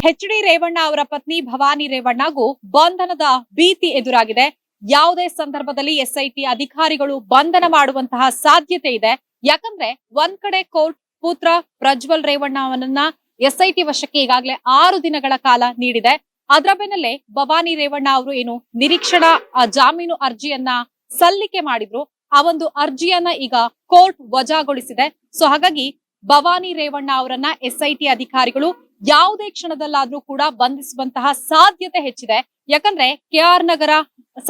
H D. Revanna ಅವರ ಪತ್ನಿ ಭವಾನಿ ರೇವಣ್ಣಗೂ ಬಂಧನದ ಭೀತಿ ಎದುರಾಗಿದೆ. ಯಾವುದೇ ಸಂದರ್ಭದಲ್ಲಿ ಎಸ್ಐಟಿ ಅಧಿಕಾರಿಗಳು ಬಂಧನ ಮಾಡುವಂತಹ ಸಾಧ್ಯತೆ ಇದೆ. ಯಾಕಂದ್ರೆ ಒಂದ್ ಕಡೆ ಕೋರ್ಟ್ ಪುತ್ರ ಪ್ರಜ್ವಲ್ ರೇವಣ್ಣ ಅವರನ್ನ ಎಸ್ಐಟಿ ವಶಕ್ಕೆ ಈಗಾಗಲೇ 6 ದಿನಗಳ ಕಾಲ ನೀಡಿದೆ. ಅದರ ಬೆನ್ನಲ್ಲೇ ಭವಾನಿ ರೇವಣ್ಣ ಅವರು ಏನು ನಿರೀಕ್ಷಣಾ ಜಾಮೀನು ಅರ್ಜಿಯನ್ನ ಸಲ್ಲಿಕೆ ಮಾಡಿದ್ರು. ಆ ಒಂದು ಅರ್ಜಿಯನ್ನ ಈಗ ಕೋರ್ಟ್ ವಜಾಗೊಳಿಸಿದೆ. ಸೊ ಹಾಗಾಗಿ ಭವಾನಿ ರೇವಣ್ಣ ಅವರನ್ನ ಎಸ್ಐಟಿ ಅಧಿಕಾರಿಗಳು ಯಾವುದೇ ಕ್ಷಣದಲ್ಲಾದ್ರೂ ಕೂಡ ಬಂಧಿಸುವಂತಹ ಸಾಧ್ಯತೆ ಹೆಚ್ಚಿದೆ. ಯಾಕಂದ್ರೆ ಕೆಆರ್ ನಗರ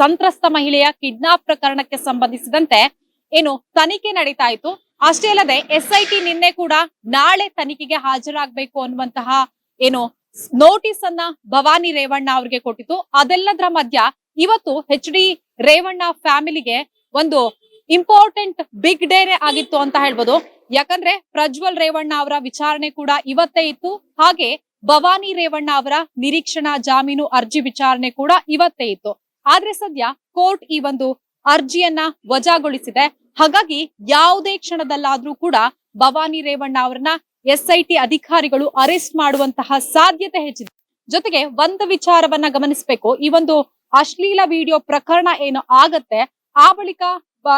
ಸಂತ್ರಸ್ತ ಮಹಿಳೆಯ ಕಿಡ್ನಾಪ್ ಪ್ರಕರಣಕ್ಕೆ ಸಂಬಂಧಿಸಿದಂತೆ ಏನು ತನಿಖೆ ನಡೀತಾ ಇತ್ತು. ಅಷ್ಟೇ ಅಲ್ಲದೆ ಎಸ್ಐಟಿ ನಿನ್ನೆ ಕೂಡ ನಾಳೆ ತನಿಖೆಗೆ ಹಾಜರಾಗಬೇಕು ಅನ್ನುವಂತಹ ಏನು ನೋಟಿಸ್ ಅನ್ನ ಭವಾನಿ ರೇವಣ್ಣ ಅವರಿಗೆ ಕೊಟ್ಟಿತ್ತು. ಅದೆಲ್ಲದರ ಮಧ್ಯ ಇವತ್ತು ಎಚ್.ಡಿ. ರೇವಣ್ಣ ಫ್ಯಾಮಿಲಿಗೆ ಒಂದು ಇಂಪಾರ್ಟೆಂಟ್ ಬಿಗ್ ಡೇನೆ ಆಗಿತ್ತು ಅಂತ ಹೇಳ್ಬೋದು. ಯಾಕಂದ್ರೆ ಪ್ರಜ್ವಲ್ ರೇವಣ್ಣ ಅವರ ವಿಚಾರಣೆ ಕೂಡ ಇವತ್ತೇ ಇತ್ತು. ಹಾಗೆ ಭವಾನಿ ರೇವಣ್ಣ ಅವರ ನಿರೀಕ್ಷಣಾ ಜಾಮೀನು ಅರ್ಜಿ ವಿಚಾರಣೆ ಕೂಡ ಇವತ್ತೇ ಇತ್ತು. ಆದ್ರೆ ಸದ್ಯ ಕೋರ್ಟ್ ಈ ಒಂದು ಅರ್ಜಿಯನ್ನ ವಜಾಗೊಳಿಸಿದೆ. ಹಾಗಾಗಿ ಯಾವುದೇ ಕ್ಷಣದಲ್ಲಾದ್ರೂ ಕೂಡ ಭವಾನಿ ರೇವಣ್ಣ ಅವರನ್ನ ಎಸ್ಐಟಿ ಅಧಿಕಾರಿಗಳು ಅರೆಸ್ಟ್ ಮಾಡುವಂತಹ ಸಾಧ್ಯತೆ ಹೆಚ್ಚಿದೆ. ಜೊತೆಗೆ ಒಂದು ವಿಚಾರವನ್ನ ಗಮನಿಸಬೇಕು. ಈ ಒಂದು ಅಶ್ಲೀಲ ವಿಡಿಯೋ ಪ್ರಕರಣ ಏನು ಆಗತ್ತೆ ಆ ಬಳಿಕ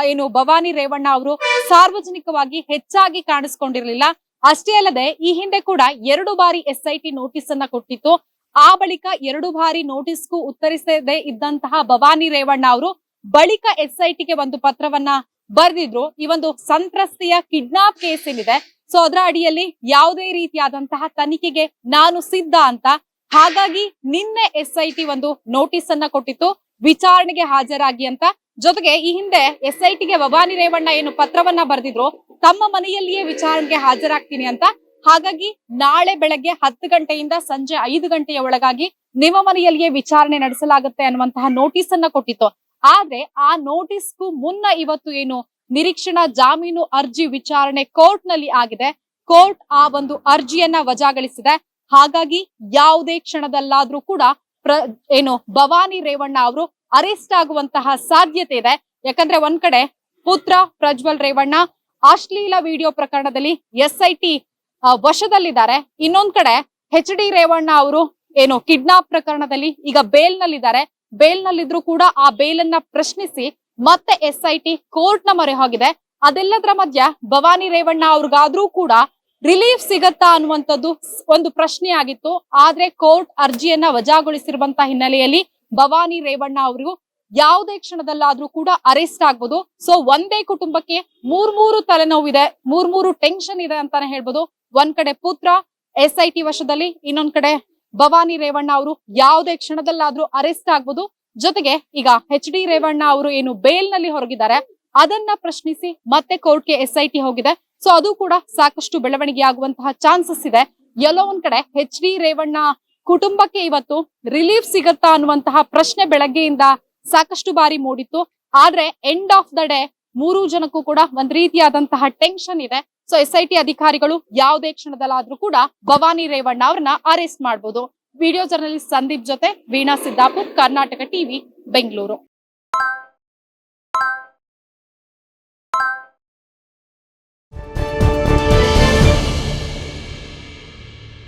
ಏನು ಭವಾನಿ ರೇವಣ್ಣ ಅವರು ಸಾರ್ವಜನಿಕವಾಗಿ ಹೆಚ್ಚಾಗಿ ಕಾಣಿಸ್ಕೊಂಡಿರ್ಲಿಲ್ಲ. ಅಷ್ಟೇ ಅಲ್ಲದೆ ಈ ಹಿಂದೆ ಕೂಡ 2 ಬಾರಿ ಎಸ್ಐಟಿ ನೋಟಿಸ್ ಅನ್ನ ಕೊಟ್ಟಿತ್ತು. ಆ ಬಳಿಕ 2 ಬಾರಿ ನೋಟಿಸ್ಗೂ ಉತ್ತರಿಸದೇ ಇದ್ದಂತಹ ಭವಾನಿ ರೇವಣ್ಣ ಅವರು ಬಳಿಕ ಎಸ್ಐಟಿಗೆ ಒಂದು ಪತ್ರವನ್ನ ಬರೆದಿದ್ರು. ಈ ಒಂದು ಸಂತ್ರಸ್ತೆಯ ಕಿಡ್ನಾಪ್ ಕೇಸ್ ಏನಿದೆ, ಸೊ ಅದರ ಅಡಿಯಲ್ಲಿ ಯಾವುದೇ ರೀತಿಯಾದಂತಹ ತನಿಖೆಗೆ ನಾನು ಸಿದ್ಧ ಅಂತ. ಹಾಗಾಗಿ ನಿನ್ನೆ ಎಸ್ಐಟಿ ಒಂದು ನೋಟಿಸ್ ಅನ್ನ ಕೊಟ್ಟಿತ್ತು, ವಿಚಾರಣೆಗೆ ಹಾಜರಾಗಿ ಅಂತ. ಜೊತೆಗೆ ಈ ಹಿಂದೆ ಎಸ್ಐಟಿಗೆ ಭವಾನಿ ರೇವಣ್ಣ ಏನು ಪತ್ರವನ್ನ ಬರೆದಿದ್ರು, ತಮ್ಮ ಮನೆಯಲ್ಲಿಯೇ ವಿಚಾರಣೆಗೆ ಹಾಜರಾಗ್ತೀನಿ ಅಂತ. ಹಾಗಾಗಿ ನಾಳೆ ಬೆಳಗ್ಗೆ 10 ಗಂಟೆಯಿಂದ ಸಂಜೆ 5 ಗಂಟೆಯ ಒಳಗಾಗಿ ನಿಮ್ಮ ಮನೆಯಲ್ಲಿಯೇ ವಿಚಾರಣೆ ನಡೆಸಲಾಗುತ್ತೆ ಅನ್ನುವಂತಹ ನೋಟಿಸ್ ಅನ್ನ ಕೊಟ್ಟಿತ್ತು. ಆದ್ರೆ ಆ ನೋಟಿಸ್ಗೂ ಮುನ್ನ ಇವತ್ತು ಏನು ನಿರೀಕ್ಷಣಾ ಜಾಮೀನು ಅರ್ಜಿ ವಿಚಾರಣೆ ಕೋರ್ಟ್ ನಲ್ಲಿ ಆಗಿದೆ. ಕೋರ್ಟ್ ಆ ಒಂದು ಅರ್ಜಿಯನ್ನ ವಜಾಗೊಳಿಸಿದೆ. ಹಾಗಾಗಿ ಯಾವುದೇ ಕ್ಷಣದಲ್ಲಾದ್ರೂ ಕೂಡ ಏನು ಭವಾನಿ ರೇವಣ್ಣ ಅವರು ಅರೆಸ್ಟ್ ಆಗುವಂತಹ ಸಾಧ್ಯತೆ ಇದೆ. ಯಾಕಂದ್ರೆ ಒಂದ್ ಕಡೆ ಪುತ್ರ ಪ್ರಜ್ವಲ್ ರೇವಣ್ಣ ಅಶ್ಲೀಲ ವಿಡಿಯೋ ಪ್ರಕರಣದಲ್ಲಿ ಎಸ್ಐಟಿ ವಶದಲ್ಲಿದ್ದಾರೆ. ಇನ್ನೊಂದ್ ಕಡೆ ಎಚ್.ಡಿ. ರೇವಣ್ಣ ಅವರು ಏನು ಕಿಡ್ನಾಪ್ ಪ್ರಕರಣದಲ್ಲಿ ಈಗ ಬೇಲ್ ನಲ್ಲಿದ್ದಾರೆ. ಬೇಲ್ ನಲ್ಲಿದ್ರು ಕೂಡ ಆ ಬೇಲನ್ನ ಪ್ರಶ್ನಿಸಿ ಮತ್ತೆ ಎಸ್ಐಟಿ ಕೋರ್ಟ್ ನ ಮೊರೆ ಹೋಗಿದೆ. ಅದೆಲ್ಲದರ ಮಧ್ಯ ಭವಾನಿ ರೇವಣ್ಣ ಅವ್ರಿಗಾದ್ರೂ ಕೂಡ ರಿಲೀಫ್ ಸಿಗತ್ತಾ ಅನ್ನುವಂಥದ್ದು ಒಂದು ಪ್ರಶ್ನೆ ಆಗಿತ್ತು. ಆದ್ರೆ ಕೋರ್ಟ್ ಅರ್ಜಿಯನ್ನ ವಜಾಗೊಳಿಸಿರುವಂತಹ ಹಿನ್ನೆಲೆಯಲ್ಲಿ ಭವಾನಿ ರೇವಣ್ಣ ಅವರು ಯಾವುದೇ ಕ್ಷಣದಲ್ಲಾದ್ರೂ ಕೂಡ ಅರೆಸ್ಟ್ ಆಗ್ಬೋದು. ಸೊ ಒಂದೇ ಕುಟುಂಬಕ್ಕೆ 3 ತಲೆನೋವಿದೆ, 3 ಟೆನ್ಷನ್ ಇದೆ ಅಂತಾನೆ ಹೇಳ್ಬೋದು. ಒಂದ್ ಕಡೆ ಪುತ್ರ ಎಸ್ಐಟಿ ವಶದಲ್ಲಿ, ಇನ್ನೊಂದ್ ಕಡೆ ಭವಾನಿ ರೇವಣ್ಣ ಅವರು ಯಾವುದೇ ಕ್ಷಣದಲ್ಲಾದ್ರೂ ಅರೆಸ್ಟ್ ಆಗ್ಬೋದು. ಜೊತೆಗೆ ಈಗ ಎಚ್.ಡಿ. ರೇವಣ್ಣ ಅವರು ಏನು ಬೇಲ್ ನಲ್ಲಿ ಹೊರಗಿದ್ದಾರೆ, ಅದನ್ನ ಪ್ರಶ್ನಿಸಿ ಮತ್ತೆ ಕೋರ್ಟ್ಗೆ ಎಸ್ಐಟಿ ಹೋಗಿದೆ. ಸೊ ಅದು ಕೂಡ ಸಾಕಷ್ಟು ಬೆಳವಣಿಗೆ ಆಗುವಂತಹ ಚಾನ್ಸಸ್ ಇದೆ. ಎಲ್ಲೋ ಒಂದ್ ಕಡೆ ಎಚ್.ಡಿ. ರೇವಣ್ಣ ಕುಟುಂಬಕ್ಕೆ ಇವತ್ತು ರಿಲೀಫ್ ಸಿಗತ್ತಾ ಅನ್ನುವಂತಹ ಪ್ರಶ್ನೆ ಬೆಳಗ್ಗೆಯಿಂದ ಸಾಕಷ್ಟು ಬಾರಿ ಮೂಡಿತ್ತು. ಆದ್ರೆ ಎಂಡ್ ಆಫ್ ದ ಡೇ 3 ಜನಕ್ಕೂ ಕೂಡ ಒಂದ್ ರೀತಿಯಾದಂತಹ ಟೆನ್ಷನ್ ಇದೆ. ಸೊ ಎಸ್ಐಟಿ ಅಧಿಕಾರಿಗಳು ಯಾವುದೇ ಕ್ಷಣದಲ್ಲಾದ್ರೂ ಕೂಡ ಭವಾನಿ ರೇವಣ್ಣ ಅವ್ರನ್ನ ಅರೆಸ್ಟ್ ಮಾಡಬಹುದು. ವಿಡಿಯೋ ಜರ್ನಲಿಸ್ಟ್ ಸಂದೀಪ್ ಜೊತೆ ವೀಣಾ ಸಿದ್ದಾಪುರ್, ಕರ್ನಾಟಕ ಟಿವಿ, ಬೆಂಗಳೂರು.